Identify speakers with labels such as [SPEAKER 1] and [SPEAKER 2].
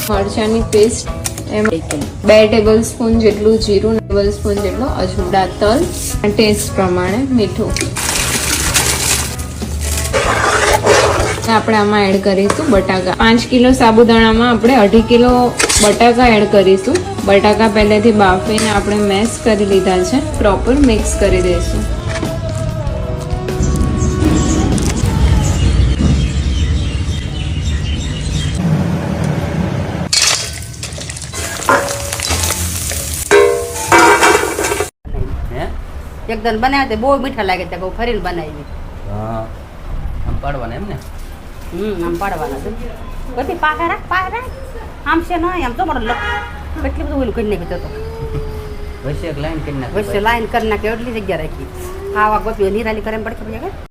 [SPEAKER 1] મરચાની paste, એમાં 2 tablespoon જેટલું જીરું, ટેબલસ્પૂન જેટલો અજમા, તલ, ટેસ્ટ પ્રમાણે મીઠું. આપણે આમાં એડ કરીશું બટાકા. 5 કિલો સાબુદાણામાં આપણે 2.5 કિલો બટાકા એડ કરીશું. બટાકા પહેલેથી બાફીને આપણે મેશ કરી લીધા છે. પ્રોપર મિક્સ કરી દઈશું.
[SPEAKER 2] એકદમ બનાવે તો બહુ મીઠા લાગે તો ફરીને બનાવી.
[SPEAKER 3] હા આમ પાડવાના એમ ને?
[SPEAKER 2] આમ પાડવાના છે બધી પાકા રાખ આમ છે નહીં આમ તો મારો કેટલી બધું ઓલું કરી નાખ્યું તો
[SPEAKER 3] વચ્ચે એક લાઈન કરી નાખી.
[SPEAKER 2] વચ્ચે લાઈન કરી નાખી એટલી જગ્યા રાખી. આવા ગોપીઓ નિરાલી કરે એમ પડે